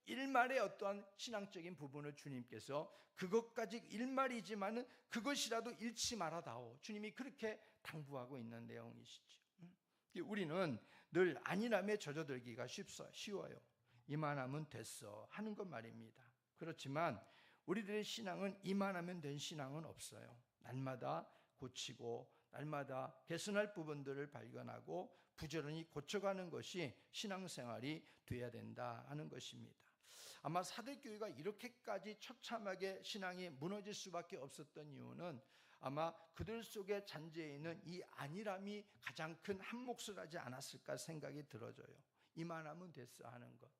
일말의 어떠한 신앙적인 부분을 주님께서 그것까지 일말이지만은 그것이라도 잃지 말아다오, 주님이 그렇게 당부하고 있는 내용이시죠. 우리는 늘 안일함에 젖어들기가 쉬워요. 이만하면 됐어 하는 것 말입니다. 그렇지만 우리들의 신앙은 이만하면 된 신앙은 없어요. 날마다 고치고 날마다 개선할 부분들을 발견하고 부지런히 고쳐가는 것이 신앙생활이 돼야 된다 하는 것입니다. 아마 사대교회가 이렇게까지 처참하게 신앙이 무너질 수밖에 없었던 이유는 아마 그들 속에 잔재해 있는 이 안일함이 가장 큰 한몫을 하지 않았을까 생각이 들어져요. 이만하면 됐어 하는 것,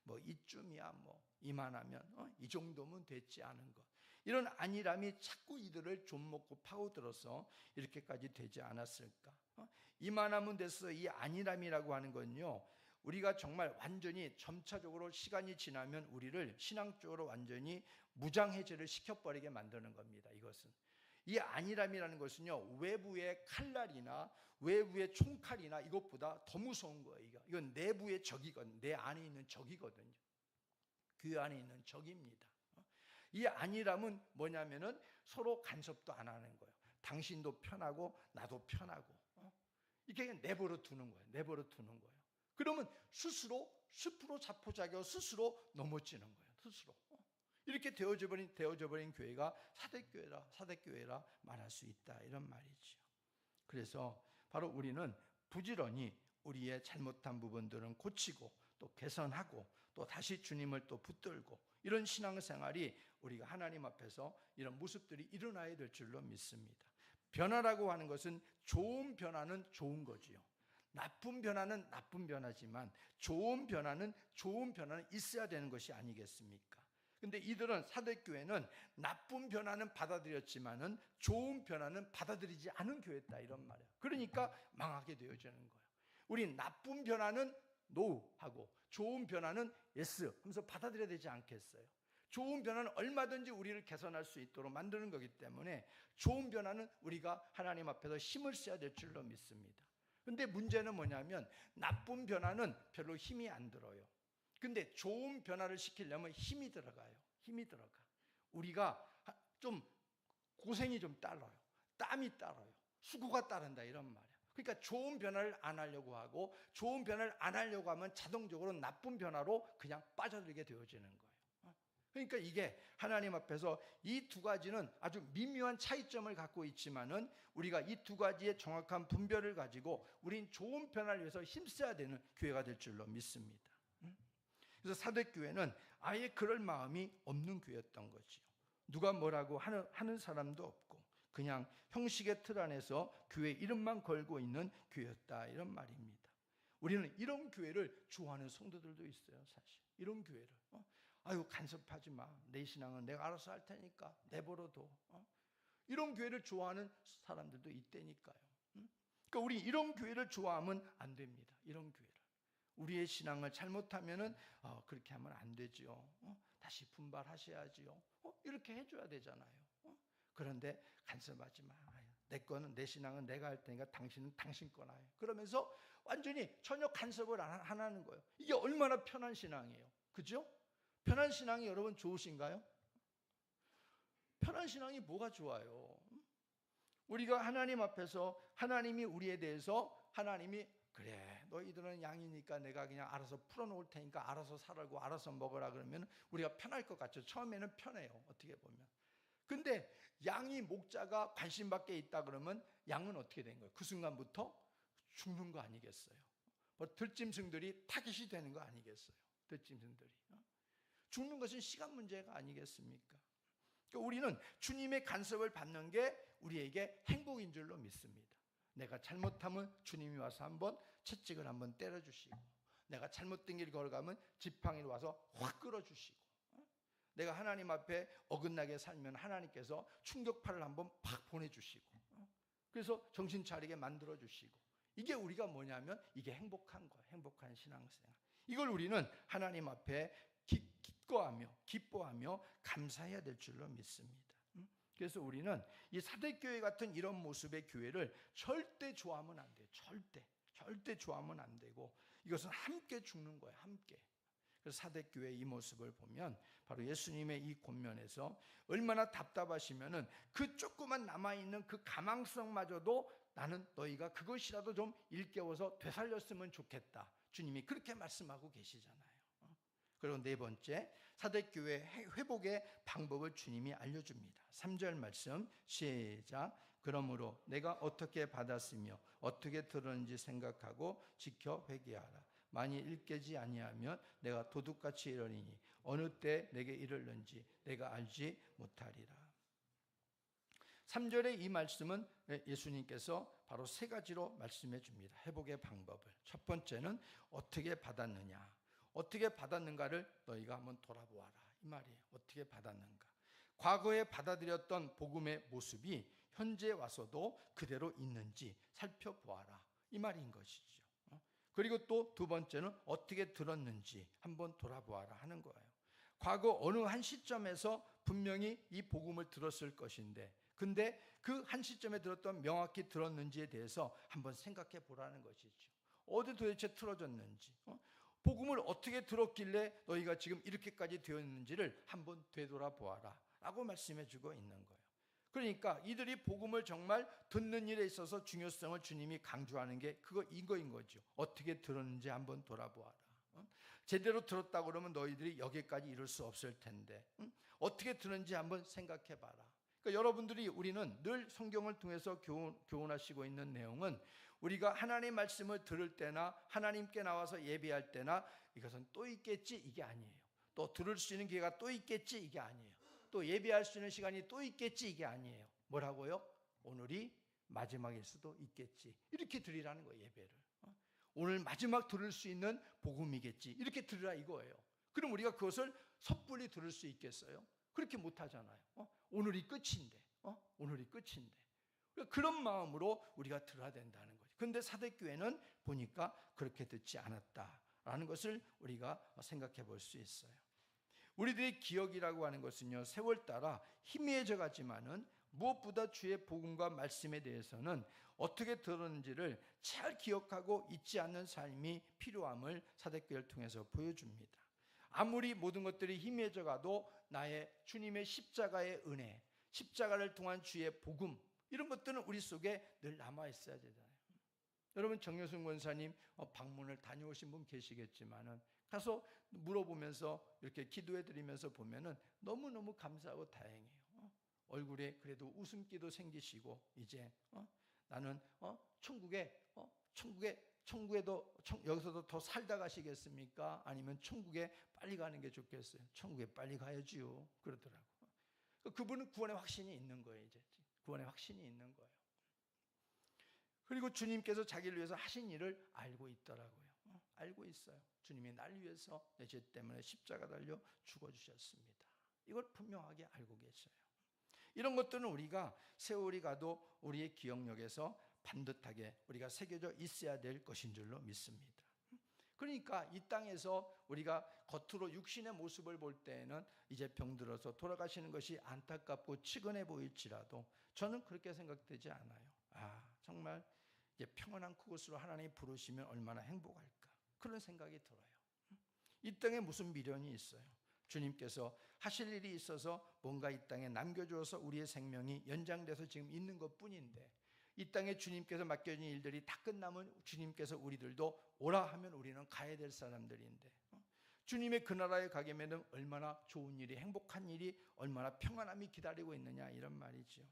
뭐 이쯤이야, 뭐 이만하면 이 정도면 됐지 하는 것, 이런 안일함이 자꾸 이들을 좀먹고 파고들어서 이렇게까지 되지 않았을까. 이만하면 됐어, 이 안일함이라고 하는 건요, 우리가 정말 완전히 점차적으로 시간이 지나면 우리를 신앙적으로 완전히 무장해제를 시켜버리게 만드는 겁니다. 이것은 이 안일함이라는 것은요, 외부의 칼날이나 외부의 총칼이나 이것보다 더 무서운 거예요. 이건 내부의 적이거든요. 내 안에 있는 적이거든요. 교회 안에 있는 적입니다. 이 안일함은 뭐냐면은 서로 간섭도 안 하는 거예요. 당신도 편하고 나도 편하고, 이렇게 내버려 두는 거예요. 내버려 두는 거예요. 그러면 스스로 숲으로 자포자기하고 스스로 넘어지는 거예요. 스스로. 이렇게 되어져 버린 교회가 사대교회라 말할 수 있다, 이런 말이죠. 그래서 바로 우리는 부지런히 우리의 잘못한 부분들은 고치고 또 개선하고 또 다시 주님을 또 붙들고, 이런 신앙생활이 우리가 하나님 앞에서 이런 모습들이 일어나야 될 줄로 믿습니다. 변화라고 하는 것은 좋은 변화는 좋은 거지요. 나쁜 변화는 나쁜 변화지만 좋은 변화는 있어야 되는 것이 아니겠습니까? 근데 이들은, 사대교회는 나쁜 변화는 받아들였지만은 좋은 변화는 받아들이지 않은 교회다, 이런 말이에요. 그러니까 망하게 되어지는 거예요. 우린 나쁜 변화는 NO 하고 좋은 변화는 YES 하면서 받아들여야 되지 않겠어요? 좋은 변화는 얼마든지 우리를 개선할 수 있도록 만드는 거기 때문에 좋은 변화는 우리가 하나님 앞에서 힘을 써야 될 줄로 믿습니다. 근데 문제는 뭐냐면 나쁜 변화는 별로 힘이 안 들어요. 근데 좋은 변화를 시키려면 힘이 들어가요. 힘이 들어가. 우리가 좀 고생이 좀 따라요. 땀이 따라요. 수고가 따른다, 이런 말이에요. 그러니까 좋은 변화를 안 하려고 하고, 좋은 변화를 안 하려고 하면 자동적으로 나쁜 변화로 그냥 빠져들게 되어지는 거예요. 그러니까 이게 하나님 앞에서 이 두 가지는 아주 미묘한 차이점을 갖고 있지만은 우리가 이 두 가지의 정확한 분별을 가지고 우린 좋은 변화를 위해서 힘써야 되는 교회가 될 줄로 믿습니다. 그래서 사대교회는 아예 그럴 마음이 없는 교회였던 거지요. 누가 뭐라고 하는 사람도 없고 그냥 형식의 틀 안에서 교회 이름만 걸고 있는 교회였다, 이런 말입니다. 우리는 이런 교회를 좋아하는 성도들도 있어요. 사실 이런 교회를 아유, 간섭하지 마, 내 신앙은 내가 알아서 할 테니까 내버려둬, 이런 교회를 좋아하는 사람들도 있다니까요. 그러니까 우리 이런 교회를 좋아하면 안 됩니다. 이런 교회를, 우리의 신앙을 잘못하면은 그렇게 하면 안 되지요. 다시 분발하셔야지요. 이렇게 해줘야 되잖아요. 그런데 간섭하지 마, 내 거는, 내 신앙은 내가 할 테니까 당신은 당신 거나 해, 그러면서 완전히 전혀 간섭을 안 하는 거예요. 이게 얼마나 편한 신앙이에요. 그죠? 편한 신앙이 여러분 좋으신가요? 편한 신앙이 뭐가 좋아요? 우리가 하나님 앞에서 하나님이 우리에 대해서, 하나님이 그래, 너희들은 양이니까 내가 그냥 알아서 풀어놓을 테니까 알아서 살고 알아서 먹으라 그러면 우리가 편할 것 같죠. 처음에는 편해요, 어떻게 보면. 근데 양이, 목자가 관심 밖에 있다 그러면 양은 어떻게 된 거예요? 그 순간부터 죽는 거 아니겠어요? 뭐 들짐승들이 타깃이 되는 거 아니겠어요? 들짐승들이 죽는 것은 시간 문제가 아니겠습니까? 그러니까 우리는 주님의 간섭을 받는 게 우리에게 행복인 줄로 믿습니다. 내가 잘못하면 주님이 와서 한번 채찍을 한번 때려주시고, 내가 잘못된 길 걸어가면 지팡이를 와서 확 끌어주시고, 내가 하나님 앞에 어긋나게 살면 하나님께서 충격파를 한번 팍 보내주시고, 그래서 정신 차리게 만들어주시고, 이게 우리가 뭐냐면 이게 행복한 거예요. 행복한 신앙생활. 이걸 우리는 하나님 앞에 기뻐하며 감사해야 될 줄로 믿습니다. 그래서 우리는 이 사대교회 같은 이런 모습의 교회를 절대 좋아하면 안 돼요. 절대 좋아하면 안 되고, 이것은 함께 죽는 거예요. 함께. 그래서 사대교회의 이 모습을 보면 바로 예수님의 이 권면에서 얼마나 답답하시면은 그 조그만 남아있는 그 가망성마저도 나는 너희가 그것이라도 좀 일깨워서 되살렸으면 좋겠다, 주님이 그렇게 말씀하고 계시잖아요. 그리고 네 번째, 사대교회 회복의 방법을 주님이 알려줍니다. 3절 말씀 시작. 그러므로 내가 어떻게 받았으며 어떻게 들었는지 생각하고 지켜 회개하라. 만일 일깨지 아니하면 내가 도둑같이 이러리니 어느 때 내게 이르는지 내가 알지 못하리라. 3절의 이 말씀은 예수님께서 바로 세 가지로 말씀해 줍니다. 회복의 방법을. 첫 번째는 어떻게 받았느냐, 어떻게 받았는가를 너희가 한번 돌아보아라, 이 말이에요. 어떻게 받았는가, 과거에 받아들였던 복음의 모습이 현재 와서도 그대로 있는지 살펴보아라, 이 말인 것이죠. 그리고 또 두 번째는 어떻게 들었는지 한번 돌아보아라 하는 거예요. 과거 어느 한 시점에서 분명히 이 복음을 들었을 것인데 근데 그 한 시점에 들었던 명확히 들었는지에 대해서 한번 생각해 보라는 것이죠. 어디 도대체 틀어졌는지, 복음을 어떻게 들었길래 너희가 지금 이렇게까지 되었는지를 한번 되돌아보아라 라고 말씀해 주고 있는 거예요. 그러니까 이들이 복음을 정말 듣는 일에 있어서 중요성을 주님이 강조하는 게 이거인 거죠. 어떻게 들었는지 한번 돌아보아라. 제대로 들었다고 그러면 너희들이 여기까지 이룰 수 없을 텐데 어떻게 들었는지 한번 생각해 봐라. 그러니까 여러분들이, 우리는 늘 성경을 통해서 교훈하시고 있는 내용은, 우리가 하나님의 말씀을 들을 때나 하나님께 나와서 예배할 때나 이것은 또 있겠지 이게 아니에요. 또 들을 수 있는 기회가 또 있겠지 이게 아니에요. 또 예배할 수 있는 시간이 또 있겠지 이게 아니에요. 뭐라고요? 오늘이 마지막일 수도 있겠지, 이렇게 드리라는 거예요. 예배를 오늘 마지막 들을 수 있는 복음이겠지, 이렇게 들으라 이거예요. 그럼 우리가 그것을 섣불리 들을 수 있겠어요? 그렇게 못하잖아요. 오늘이 끝인데, 오늘이 끝인데. 그런 마음으로 우리가 들어야 된다는 거죠. 그런데 사대교회는 보니까 그렇게 듣지 않았다라는 것을 우리가 생각해 볼 수 있어요. 우리들의 기억이라고 하는 것은요, 세월 따라 희미해져 가지만은 무엇보다 주의 복음과 말씀에 대해서는 어떻게 들었는지를 잘 기억하고 잊지 않는 삶이 필요함을 사대교회를 통해서 보여줍니다. 아무리 모든 것들이 희미해져 가도 나의 주님의 십자가의 은혜, 십자가를 통한 주의 복음, 이런 것들은 우리 속에 늘 남아 있어야 되잖아요. 여러분, 정여순 권사님 방문을 다녀오신 분 계시겠지만은 가서 물어보면서 이렇게 기도해 드리면서 보면은 너무너무 감사하고 다행이에요. 얼굴에 그래도 웃음기도 생기시고, 이제 나는 천국에도 여기서도 더 살다 가시겠습니까? 아니면 천국에 빨리 가는 게 좋겠어요? 천국에 빨리 가야지요, 그러더라고. 그분은 구원의 확신이 있는 거예요. 이제 구원의 확신이 있는 거예요. 그리고 주님께서 자기를 위해서 하신 일을 알고 있더라고요. 알고 있어요. 주님이 날 위해서 내 죄 때문에 십자가 달려 죽어주셨습니다. 이걸 분명하게 알고 계셔요. 이런 것들은 우리가 세월이 가도 우리의 기억력에서 반듯하게 우리가 새겨져 있어야 될 것인 줄로 믿습니다. 그러니까 이 땅에서 우리가 겉으로 육신의 모습을 볼 때에는 이제 병들어서 돌아가시는 것이 안타깝고 치근해 보일지라도 저는 그렇게 생각되지 않아요. 정말 이제 평안한 그곳으로 하나님이 부르시면 얼마나 행복할까, 그런 생각이 들어요. 이 땅에 무슨 미련이 있어요? 주님께서 하실 일이 있어서 뭔가 이 땅에 남겨주어서 우리의 생명이 연장돼서 지금 있는 것뿐인데, 이 땅에 주님께서 맡겨진 일들이 다 끝나면 주님께서 우리들도 오라 하면 우리는 가야 될 사람들인데, 주님의 그 나라에 가게 되면 얼마나 좋은 일이, 행복한 일이, 얼마나 평안함이 기다리고 있느냐, 이런 말이죠.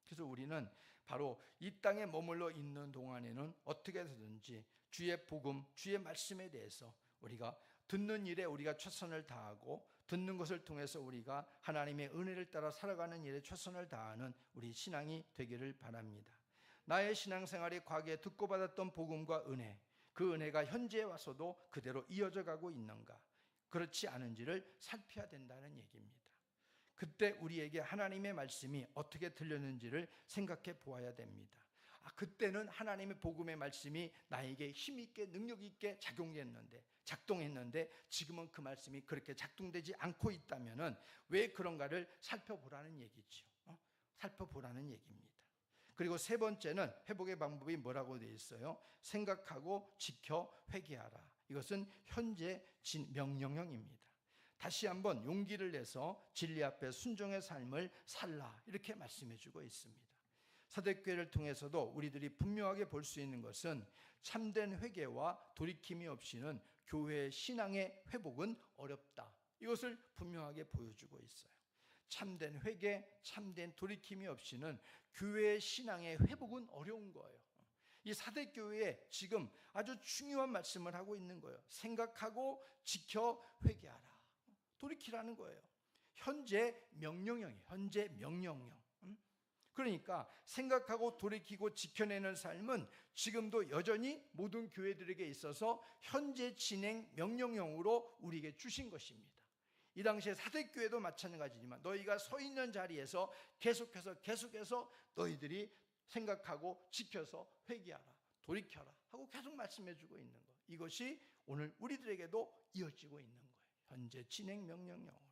그래서 우리는 바로 이 땅에 머물러 있는 동안에는 어떻게 해서든지 주의 복음, 주의 말씀에 대해서 우리가 듣는 일에 우리가 최선을 다하고, 듣는 것을 통해서 우리가 하나님의 은혜를 따라 살아가는 일에 최선을 다하는 우리 신앙이 되기를 바랍니다. 나의 신앙생활이 과거에 듣고 받았던 복음과 은혜, 그 은혜가 현재에 와서도 그대로 이어져 가고 있는가, 그렇지 않은지를 살펴야 된다는 얘기입니다. 그때 우리에게 하나님의 말씀이 어떻게 들렸는지를 생각해 보아야 됩니다. 그때는 하나님의 복음의 말씀이 나에게 힘있게 능력있게 작동했는데 지금은 그 말씀이 그렇게 작동되지 않고 있다면 왜 그런가를 살펴보라는 얘기죠. 살펴보라는 얘기입니다. 그리고 세 번째는 회복의 방법이 뭐라고 되어 있어요? 생각하고 지켜 회개하라. 이것은 현재 명령형입니다. 다시 한번 용기를 내서 진리 앞에 순종의 삶을 살라, 이렇게 말씀해 주고 있습니다. 사대교회를 통해서도 우리들이 분명하게 볼 수 있는 것은 참된 회개와 돌이킴이 없이는 교회의 신앙의 회복은 어렵다, 이것을 분명하게 보여주고 있어요. 참된 회개, 참된 돌이킴이 없이는 교회의 신앙의 회복은 어려운 거예요. 이 사대교회에 지금 아주 중요한 말씀을 하고 있는 거예요. 생각하고 지켜 회개하라, 돌이키라는 거예요. 현재 명령형이에요. 현재 명령형. 그러니까 생각하고 돌이키고 지켜내는 삶은 지금도 여전히 모든 교회들에게 있어서 현재 진행 명령형으로 우리에게 주신 것입니다. 이 당시에 사대교회도 마찬가지지만 너희가 서 있는 자리에서 계속해서 너희들이 생각하고 지켜서 회개하라, 돌이켜라 하고 계속 말씀해 주고 있는 것, 이것이 오늘 우리들에게도 이어지고 있는 거예요. 현재 진행 명령형으로.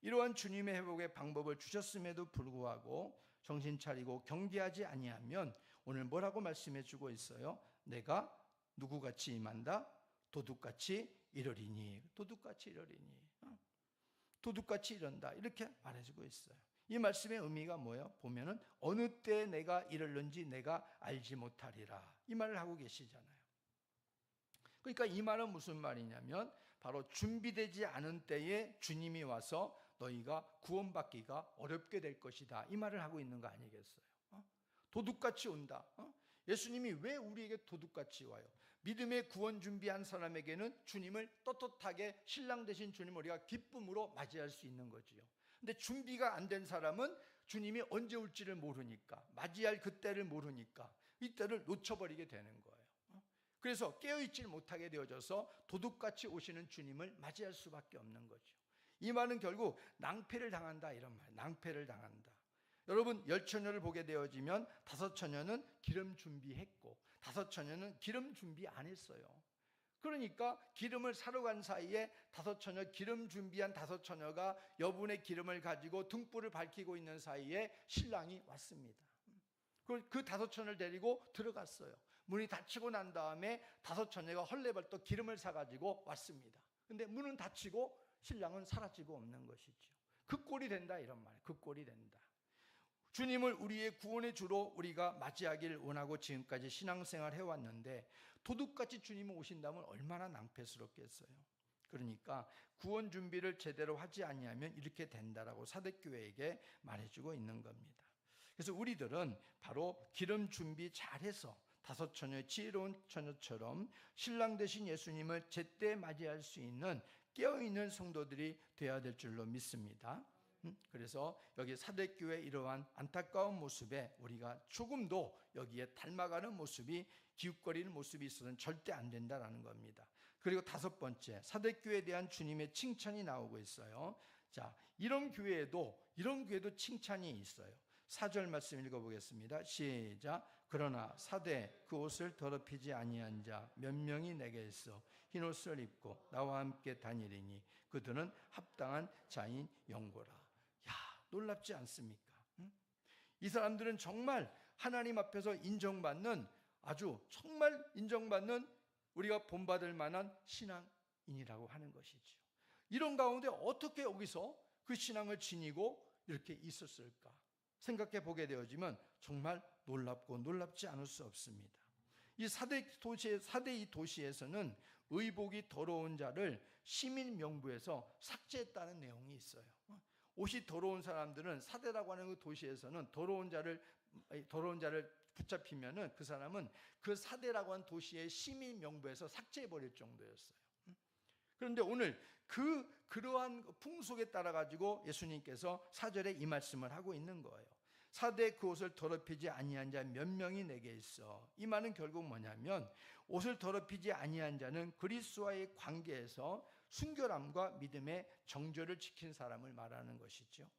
이러한 주님의 회복의 방법을 주셨음에도 불구하고 정신 차리고 경계하지 아니하면 오늘 뭐라고 말씀해 주고 있어요? 내가 누구같이 임한다? 도둑같이 이르리니. 도둑같이 이르리니. 도둑같이 이른다. 이렇게 말해주고 있어요. 이 말씀의 의미가 뭐예요? 보면은 어느 때 내가 이르는지 내가 알지 못하리라. 이 말을 하고 계시잖아요. 그러니까 이 말은 무슨 말이냐면 바로 준비되지 않은 때에 주님이 와서 너희가 구원받기가 어렵게 될 것이다. 이 말을 하고 있는 거 아니겠어요? 도둑같이 온다. 예수님이 왜 우리에게 도둑같이 와요? 믿음의 구원 준비한 사람에게는 주님을 떳떳하게 신랑 되신 주님을 우리가 기쁨으로 맞이할 수 있는 거지요. 근데 준비가 안 된 사람은 주님이 언제 올지를 모르니까, 맞이할 그때를 모르니까 이때를 놓쳐버리게 되는 거예요. 그래서 깨어있지 못하게 되어져서 도둑같이 오시는 주님을 맞이할 수밖에 없는 거죠. 이 말은 결국 낭패를 당한다 이런 말. 낭패를 당한다. 여러분, 10처녀를 보게 되어지면 5처녀는 기름 준비했고 5처녀는 기름 준비 안 했어요. 그러니까 기름을 사러 간 사이에 5처녀, 기름 준비한 5처녀가 여분의 기름을 가지고 등불을 밝히고 있는 사이에 신랑이 왔습니다. 그 5처녀를 데리고 들어갔어요. 문이 닫히고 난 다음에 5처녀가 헐레벌떡 기름을 사가지고 왔습니다. 근데 문은 닫히고 신랑은 사라지고 없는 것이죠. 그 꼴이 된다 이런 말이에요. 그 꼴이 된다. 주님을 우리의 구원의 주로 우리가 맞이하기를 원하고 지금까지 신앙생활 해왔는데 도둑같이 주님이 오신다면 얼마나 낭패스럽겠어요. 그러니까 구원 준비를 제대로 하지 아니하면 이렇게 된다라고 사대교회에게 말해주고 있는 겁니다. 그래서 우리들은 바로 기름 준비 잘해서 5처녀의 지혜로운 처녀처럼 신랑 되신 예수님을 제때 맞이할 수 있는 깨어있는 성도들이 되어야 될 줄로 믿습니다. 그래서 여기 사대교회 이러한 안타까운 모습에 우리가 조금도 여기에 닮아가는 모습이 기웃거리는 모습이 있어서는 절대 안 된다라는 겁니다. 그리고 5번째, 사대교회에 대한 주님의 칭찬이 나오고 있어요. 자, 이런 교회에도 칭찬이 있어요. 4절 말씀 읽어보겠습니다. 시작. 그러나 사대 그 옷을 더럽히지 아니한 자 몇 명이 내게 있어 흰 옷을 입고 나와 함께 다니리니 그들은 합당한 자인 영고라. 야, 놀랍지 않습니까? 이 사람들은 정말 하나님 앞에서 인정받는, 아주 정말 인정받는, 우리가 본받을 만한 신앙인이라고 하는 것이죠. 이런 가운데 어떻게 여기서 그 신앙을 지니고 이렇게 있었을까 생각해 보게 되어지면 정말 놀랍고 놀랍지 않을 수 없습니다. 이 사대 이 도시에서는 의복이 더러운 자를 시민 명부에서 삭제했다는 내용이 있어요. 옷이 더러운 사람들은 사대라고 하는 그 도시에서는 더러운 자를 붙잡히면은 그 사람은 그 사대라고 하는 도시의 시민 명부에서 삭제해 버릴 정도였어요. 그런데 오늘 그러한 풍속에 따라 가지고 예수님께서 4절에 이 말씀을 하고 있는 거예요. 사대 그 옷을 더럽히지 아니한 자 몇 명이 내게 있어. 이 말은 결국 뭐냐면 옷을 더럽히지 아니한 자는 그리스도와의 관계에서 순결함과 믿음의 정절을 지킨 사람을 말하는 것이죠.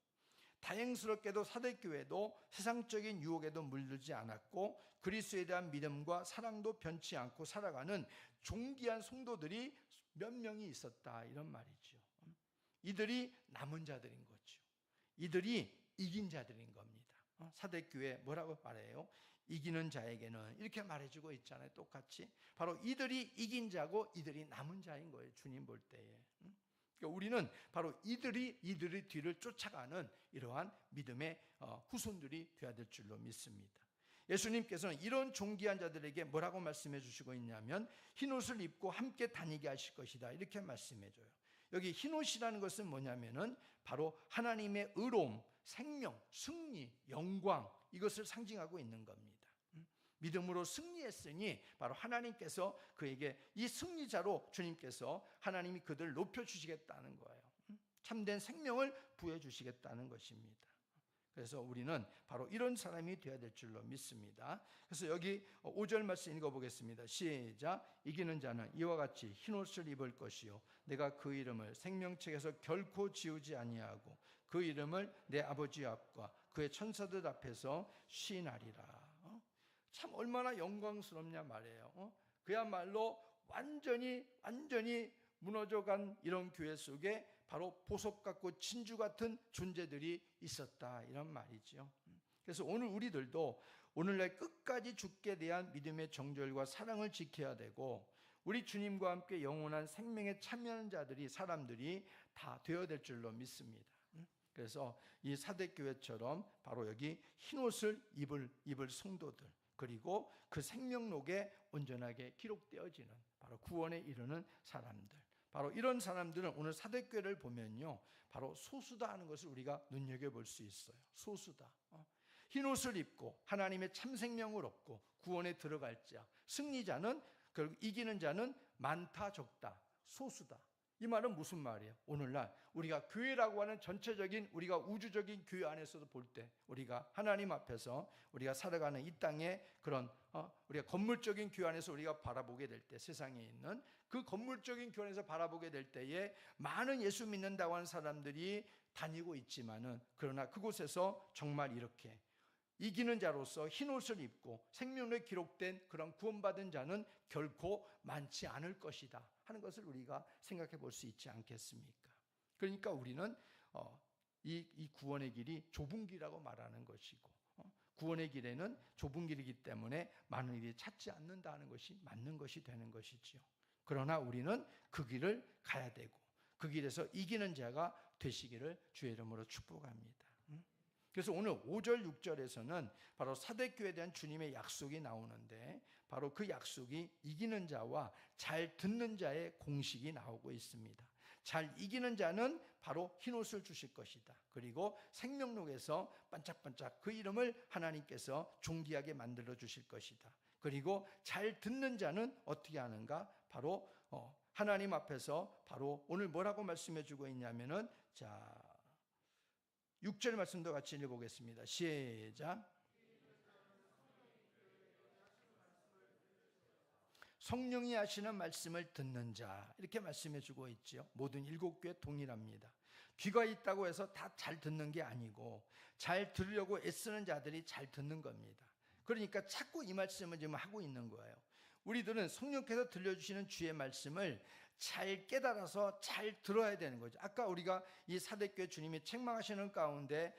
다행스럽게도 사대교회도 세상적인 유혹에도 물들지 않았고 그리스도에 대한 믿음과 사랑도 변치 않고 살아가는 존귀한 성도들이 몇 명이 있었다 이런 말이죠. 이들이 남은 자들인 거죠. 이들이 이긴 자들인 겁니다. 사대교회 뭐라고 말해요? 이기는 자에게는 이렇게 말해주고 있잖아요. 똑같이 바로 이들이 이긴 자고 이들이 남은 자인 거예요. 주님 볼 때에. 그러니까 우리는 바로 이들이 뒤를 쫓아가는 이러한 믿음의 후손들이 되어야 될 줄로 믿습니다. 예수님께서는 이런 존귀한 자들에게 뭐라고 말씀해 주시고 있냐면 흰옷을 입고 함께 다니게 하실 것이다 이렇게 말씀해 줘요. 여기 흰옷이라는 것은 뭐냐면은 바로 하나님의 의로움, 생명, 승리, 영광 이것을 상징하고 있는 겁니다. 믿음으로 승리했으니 바로 하나님께서 그에게 이 승리자로 주님께서 하나님이 그들을 높여주시겠다는 거예요. 참된 생명을 부여주시겠다는 것입니다. 그래서 우리는 바로 이런 사람이 되어야 될 줄로 믿습니다. 그래서 여기 5절 말씀 읽어보겠습니다. 시작. 이기는 자는 이와 같이 흰옷을 입을 것이요 내가 그 이름을 생명책에서 결코 지우지 아니하고 그 이름을 내 아버지 앞과 그의 천사들 앞에서 시인하리라. 참 얼마나 영광스럽냐 말이에요. 그야말로 완전히 무너져간 이런 교회 속에 바로 보석 같고 진주 같은 존재들이 있었다, 이런 말이죠. 그래서 오늘 우리들도 오늘날 끝까지 주께 대한 믿음의 정절과 사랑을 지켜야 되고, 우리 주님과 함께 영원한 생명에 참여하는 자들이, 사람들이 다 되어야 될 줄로 믿습니다. 그래서 이 사대교회처럼 바로 여기 흰옷을 입을 성도들, 그리고 그 생명록에 온전하게 기록되어지는 바로 구원에 이르는 사람들, 바로 이런 사람들은 오늘 사대교회를 보면요, 바로 소수다 하는 것을 우리가 눈여겨볼 수 있어요. 소수다. 흰옷을 입고 하나님의 참 생명을 얻고 구원에 들어갈 자, 승리자는, 결국 이기는 자는 많다 적다, 소수다. 이 말은 무슨 말이에요? 오늘날 우리가 교회라고 하는 전체적인, 우리가 우주적인 교회 안에서도 볼 때, 우리가 하나님 앞에서 우리가 살아가는 이 땅의 그런 우리가 건물적인 교회 안에서 우리가 바라보게 될 때, 세상에 있는 그 건물적인 교회 안에서 바라보게 될 때에 많은 예수 믿는다고 하는 사람들이 다니고 있지만은, 그러나 그곳에서 정말 이렇게 이기는 자로서 흰옷을 입고 생명록에 기록된 그런 구원받은 자는 결코 많지 않을 것이다 하는 것을 우리가 생각해 볼 수 있지 않겠습니까? 그러니까 우리는 이 구원의 길이 좁은 길이라고 말하는 것이고, 구원의 길에는 좁은 길이기 때문에 많은 이들이 찾지 않는다는 것이 맞는 것이 되는 것이지요. 그러나 우리는 그 길을 가야 되고, 그 길에서 이기는 자가 되시기를 주의 이름으로 축복합니다. 그래서 오늘 5절 6절에서는 바로 사대교회에 대한 주님의 약속이 나오는데, 바로 그 약속이 이기는 자와 잘 듣는 자의 공식이 나오고 있습니다. 잘 이기는 자는 바로 흰옷을 주실 것이다. 그리고 생명록에서 반짝반짝 그 이름을 하나님께서 존귀하게 만들어 주실 것이다. 그리고 잘 듣는 자는 어떻게 하는가? 바로 하나님 앞에서 바로 오늘 뭐라고 말씀해 주고 있냐면은, 자 6절 말씀도 같이 읽어보겠습니다. 시작. 성령이 하시는 말씀을 듣는 자, 이렇게 말씀해 주고 있죠. 모든 7교회 동일합니다. 귀가 있다고 해서 다 잘 듣는 게 아니고, 잘 들으려고 애쓰는 자들이 잘 듣는 겁니다. 그러니까 자꾸 이 말씀을 지금 하고 있는 거예요. 우리들은 성령께서 들려주시는 주의 말씀을 잘 깨달아서 잘 들어야 되는 거죠. 아까 우리가 이 사대교회 주님이 책망하시는 가운데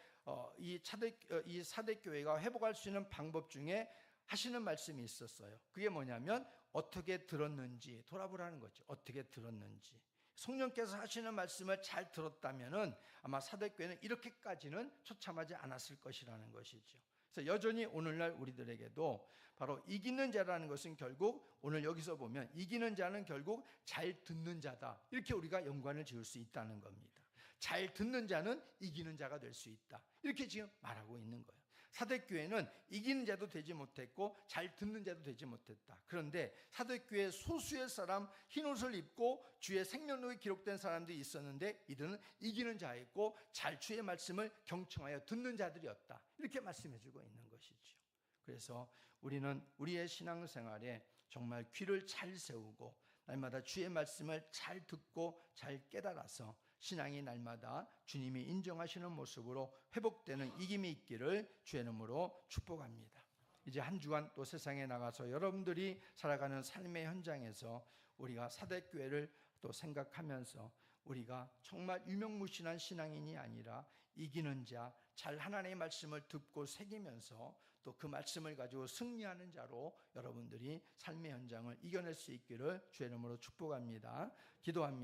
이 사대교회가 회복할 수 있는 방법 중에 하시는 말씀이 있었어요. 그게 뭐냐면 어떻게 들었는지 돌아보라는 거죠. 어떻게 들었는지. 성령께서 하시는 말씀을 잘 들었다면은 아마 사대교회는 이렇게까지는 처참하지 않았을 것이라는 것이죠. 그래서 여전히 오늘날 우리들에게도 바로 이기는 자라는 것은 결국 오늘 여기서 보면 이기는 자는 결국 잘 듣는 자다, 이렇게 우리가 연관을 지을 수 있다는 겁니다. 잘 듣는 자는 이기는 자가 될 수 있다, 이렇게 지금 말하고 있는 거예요. 사대교회는 이기는 자도 되지 못했고 잘 듣는 자도 되지 못했다. 그런데 사대교회 소수의 사람, 흰옷을 입고 주의 생명록에 기록된 사람들이 있었는데, 이들은 이기는 자였고 잘 주의 말씀을 경청하여 듣는 자들이었다, 이렇게 말씀해 주고 있는 것이죠. 그래서 우리는 우리의 신앙생활에 정말 귀를 잘 세우고 날마다 주의 말씀을 잘 듣고 잘 깨달아서 신앙이 날마다 주님이 인정하시는 모습으로 회복되는 이김이 있기를 주의 이름으로 축복합니다. 이제 한 주간 또 세상에 나가서 여러분들이 살아가는 삶의 현장에서 우리가 사대교회를 또 생각하면서 우리가 정말 유명무실한 신앙인이 아니라 이기는 자, 잘 하나님의 말씀을 듣고 새기면서 또 그 말씀을 가지고 승리하는 자로 여러분들이 삶의 현장을 이겨낼 수 있기를 주의 이름으로 축복합니다. 기도합니다.